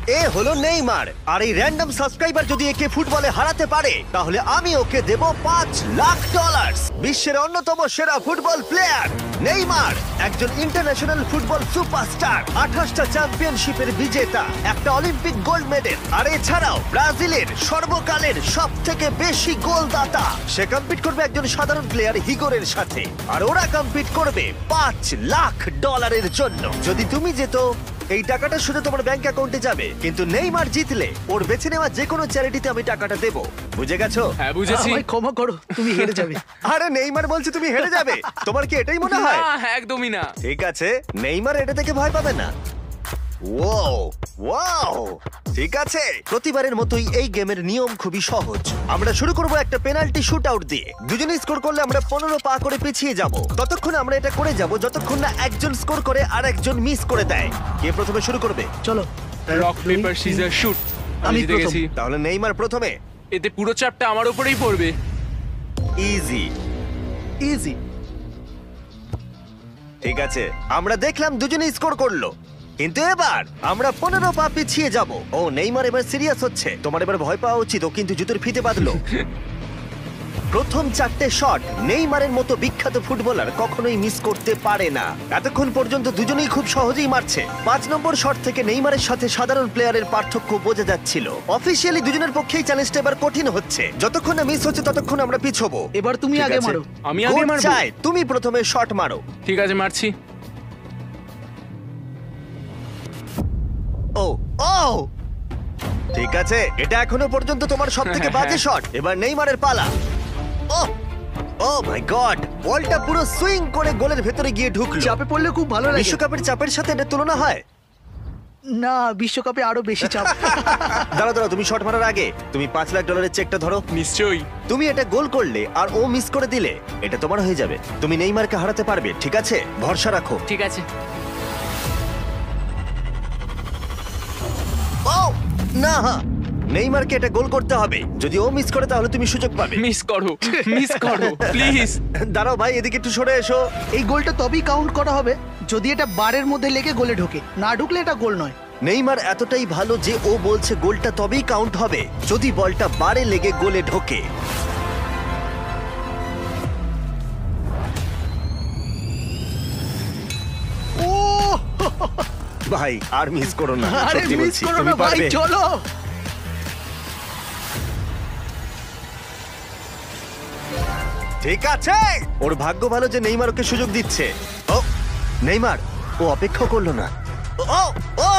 এ হলো নেইমার, আর এই random subscriber যদি একে ফুটবলে হারাতে পারে তাহলে আমি ওকে দেব $5,00,000। বিশ্বের অন্যতম সেরা ফুটবল প্লেয়ার নেইমার একজন ইন্টারন্যাশনাল ফুটবল সুপারস্টার, 28টা চ্যাম্পিয়নশিপের বিজেতা, একটা অলিম্পিক গোল্ড মেডেল, আর এছাড়াও ব্রাজিলের সর্বকালের সবথেকে বেশি গোলদাতা। সে কম্পিট করবে একজন সাধারণ প্লেয়ার হিগোরের সাথে, আর ওরা কম্পিট করবে $5,00,000 জন্য। যদি তুমি যেত এই টাকাটা শুধু তোমার ব্যাংক অ্যাকাউন্টে যাবে, কিন্তু নেইমার জিতলে ওর বেছে নেওয়া যে কোনো চ্যারিটিতে আমি টাকাটা দেবো। বুঝে গেছো? হ্যাঁ বুঝেছি। আমায় ক্ষমা করো, তুমি হেরে যাবে। আরে নেইমার বলছে তুমি হেরে যাবে, তোমার কি এটাই মনে হয়? না, একদমই না। ঠিক আছে, নেইমার এটা থেকে ভয় পাবে না। ওয়াও ওয়াও, ঠিক আছে। প্রতিবারের মতোই এই গেমের নিয়ম খুবই সহজ। আমরা শুরু করব একটা পেনাল্টি শুট আউট দিয়ে। দুজনে স্কোর করলে আমরা 15 পা করে পিছিয়ে যাব। ততক্ষণ আমরা এটা করে যাব যতক্ষণ না একজন স্কোর করে আর একজন মিস করে দেয়। কে প্রথমে শুরু করবে? চলো, রক পেপার সিজার শুট। আমি আমি জিতে প্রথম। গেছি। তাহলে নেইমার প্রথমে। এতে পুরো চাপটা আমার উপরেই পড়বে। ইজি। ইজি। ঠিক আছে, আমরা দেখলাম দুজনেই স্কোর করলো, কিন্তু এবার আমরা 15 পা পিছিয়ে যাব। ও নেইমার এবার সিরিয়াস হচ্ছে। তোমার এবার ভয় পাওয়া উচিত, ও কিন্তু জুতোর ফিতে বাঁধলো। প্রথম 4টে শট নেইমারের মতো বিখ্যাত ফুটবলার কখনোই মিস করতে পারে না। এতক্ষণ পর্যন্ত দুজনেই খুব সহজেই মারছে। 5 নম্বর শট থেকে নেইমারের সাথে সাধারণ প্লেয়ারের পার্থক্য বোঝা যাচ্ছিল। অফিসিয়ালি দুজনের পক্ষেই চ্যালেঞ্জটা এবার কঠিন হচ্ছে। যতক্ষণ না মিস হচ্ছে ততক্ষণ আমরা পিছবো। এবার তুমি ঠিক আগে আছে? মারো। আমি আগে Coach মারবো? চায় তুমি প্রথমে শট মারো। ঠিক আছে, মারছি। ও ও, ঠিক আছে, এটা এখনো পর্যন্ত তোমার সবথেকে বাজে শট। এবার নেইমারের পালা। ও ও মাই গড, বলটা পুরো সুইং করে গোলের ভেতরে গিয়ে ঢুকলো। চাপে পড়লে খুব ভালো লাগে। বিশ্বকাপের চাপের সাথে এটা তুলনা হয়? না, বিশ্বকাপে আরো বেশি চাপ। দাঁড়াও, তুমি শট মারার আগে তুমি $5,00,000 চেকটা ধরো। নিশ্চয়ই। তুমি এটা গোল করলে আর ও মিস করে দিলে এটা তোমার হয়ে যাবে। তুমি নেইমারকে হারাতে পারবে, ঠিক আছে? ভরসা রাখো। ঠিক আছে। ও না, নেইমারকে এটা গোল করতে হবে। যদি ও মিস করে তাহলে তুমি সুযোগ পাবে। মিস করো, মিস করো প্লিজ। দাঁড়াও ভাই, এদিকে একটু সরে এসো। এই গোলটা তবেই কাউন্ট করা হবে যদি এটা বারের মধ্যে লেগে গোলে ঢোকে। না ঢুকলে এটা গোল নয়। নেইমার এতটাই ভালো যে ও বলছে গোলটা তবেই কাউন্ট হবে যদি বলটা বারে লেগে গোলে ঢোকে। ও ভাই আর মিস করো না, আরে সত্যি মিস বলছি, করো তুমি না ভাই, পারবে। চলো। ঠিক আছে, ওর ভাগ্য ভালো যে নেইমার ওকে সুযোগ দিচ্ছে। ও নেইমার, ও অপেক্ষা করলো না। ও ও